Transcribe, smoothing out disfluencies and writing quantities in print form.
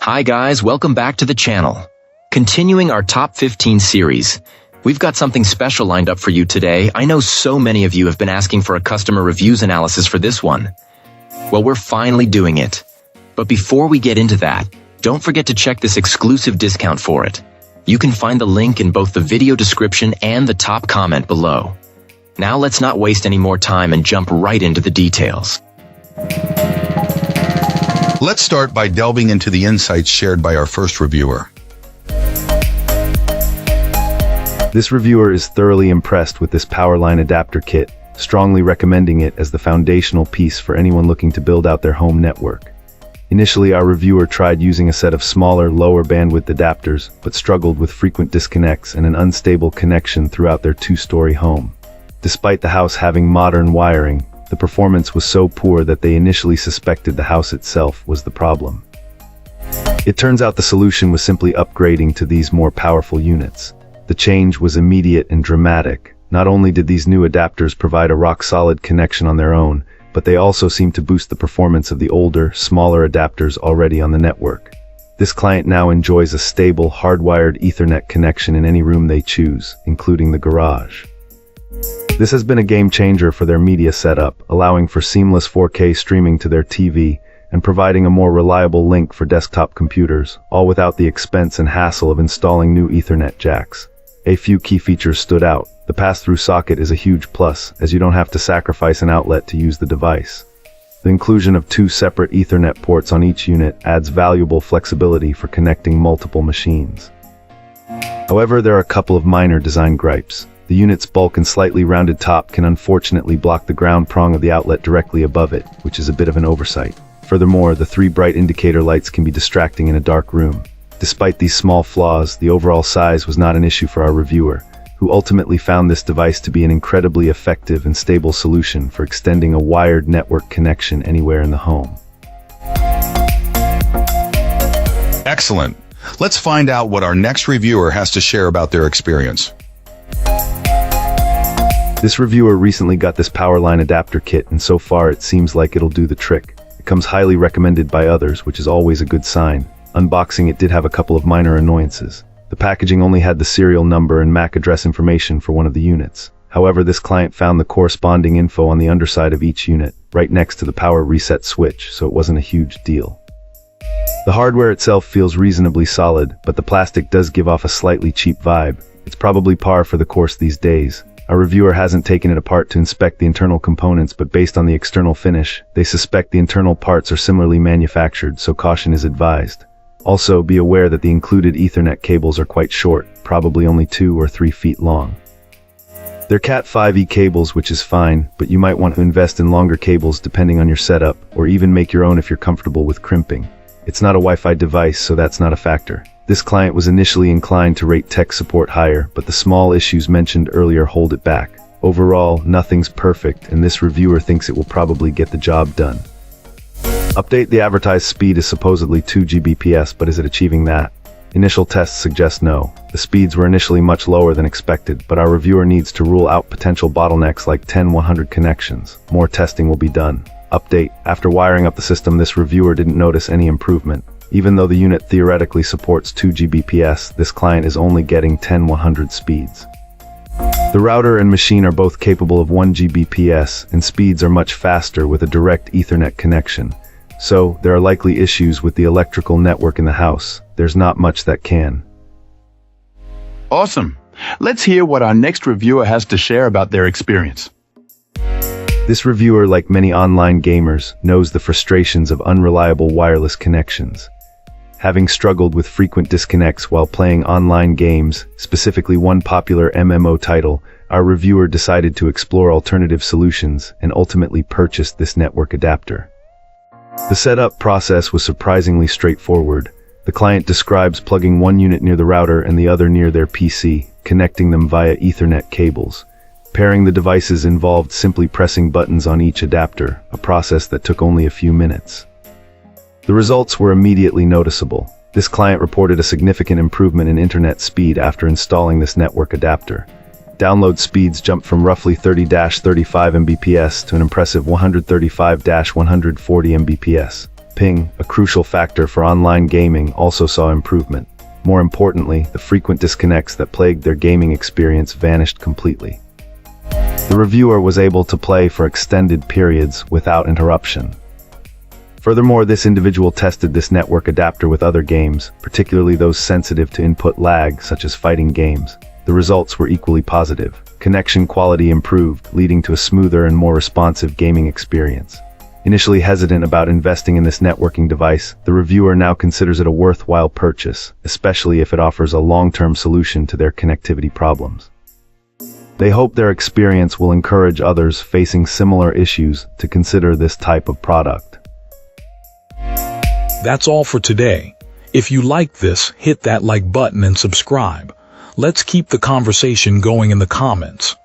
Hi guys, welcome back to the channel. Continuing our top 15 series, we've got something special lined up for you today. I know so many of you have been asking for a customer reviews analysis for this one. Well, we're finally doing it. But before we get into that, don't forget to check this exclusive discount for it. You can find the link in both the video description and the top comment below. Now let's not waste any more time and jump right into the details. Let's start by delving into the insights shared by our first reviewer. This reviewer is thoroughly impressed with this Powerline adapter kit, strongly recommending it as the foundational piece for anyone looking to build out their home network. Initially, our reviewer tried using a set of smaller, lower bandwidth adapters, but struggled with frequent disconnects and an unstable connection throughout their two-story home. Despite the house having modern wiring, the performance was so poor that they initially suspected the house itself was the problem. It turns out the solution was simply upgrading to these more powerful units. The change was immediate and dramatic. Not only did these new adapters provide a rock-solid connection on their own, but they also seemed to boost the performance of the older, smaller adapters already on the network. This client now enjoys a stable, hardwired Ethernet connection in any room they choose, including the garage. This has been a game changer for their media setup, allowing for seamless 4K streaming to their TV and providing a more reliable link for desktop computers, all without the expense and hassle of installing new Ethernet jacks. A few key features stood out. The pass-through socket is a huge plus, as you don't have to sacrifice an outlet to use the device. The inclusion of two separate Ethernet ports on each unit adds valuable flexibility for connecting multiple machines. However, there are a couple of minor design gripes. The unit's bulk and slightly rounded top can unfortunately block the ground prong of the outlet directly above it, which is a bit of an oversight. Furthermore, the three bright indicator lights can be distracting in a dark room. Despite these small flaws, the overall size was not an issue for our reviewer, who ultimately found this device to be an incredibly effective and stable solution for extending a wired network connection anywhere in the home. Excellent. Let's find out what our next reviewer has to share about their experience. This reviewer recently got this Powerline adapter kit, and so far it seems like it'll do the trick. It comes highly recommended by others, which is always a good sign. Unboxing it did have a couple of minor annoyances. The packaging only had the serial number and MAC address information for one of the units. However, this client found the corresponding info on the underside of each unit, right next to the power reset switch, so it wasn't a huge deal. The hardware itself feels reasonably solid, but the plastic does give off a slightly cheap vibe. It's probably par for the course these days. Our reviewer hasn't taken it apart to inspect the internal components, but based on the external finish, they suspect the internal parts are similarly manufactured, so caution is advised. Also, be aware that the included Ethernet cables are quite short, probably only 2 or 3 feet long. They're Cat 5e cables, which is fine, but you might want to invest in longer cables depending on your setup, or even make your own if you're comfortable with crimping. It's not a Wi-Fi device, so that's not a factor. This client was initially inclined to rate tech support higher, but the small issues mentioned earlier hold it back. Overall, nothing's perfect, and this reviewer thinks it will probably get the job done. Update: the advertised speed is supposedly 2 Gbps, but is it achieving that? Initial tests suggest no. The speeds were initially much lower than expected, but our reviewer needs to rule out potential bottlenecks like 10-100 connections. More testing will be done. Update: after wiring up the system, this reviewer didn't notice any improvement. Even though the unit theoretically supports 2 Gbps, this client is only getting 10-100 speeds. The router and machine are both capable of 1 Gbps, and speeds are much faster with a direct Ethernet connection. So, there are likely issues with the electrical network in the house. There's not much that can. Awesome. Let's hear what our next reviewer has to share about their experience. This reviewer, like many online gamers, knows the frustrations of unreliable wireless connections. Having struggled with frequent disconnects while playing online games, specifically one popular MMO title, our reviewer decided to explore alternative solutions and ultimately purchased this network adapter. The setup process was surprisingly straightforward. The client describes plugging one unit near the router and the other near their PC, connecting them via Ethernet cables. Pairing the devices involved simply pressing buttons on each adapter, a process that took only a few minutes. The results were immediately noticeable. This client reported a significant improvement in internet speed after installing this network adapter. Download speeds jumped from roughly 30-35 Mbps to an impressive 135-140 Mbps. Ping, a crucial factor for online gaming, also saw improvement. More importantly, the frequent disconnects that plagued their gaming experience vanished completely. The reviewer was able to play for extended periods without interruption. Furthermore, this individual tested this network adapter with other games, particularly those sensitive to input lag, such as fighting games. The results were equally positive. Connection quality improved, leading to a smoother and more responsive gaming experience. Initially hesitant about investing in this networking device, the reviewer now considers it a worthwhile purchase, especially if it offers a long-term solution to their connectivity problems. They hope their experience will encourage others facing similar issues to consider this type of product. That's all for today. If you like this, hit that like button and subscribe. Let's keep the conversation going in the comments.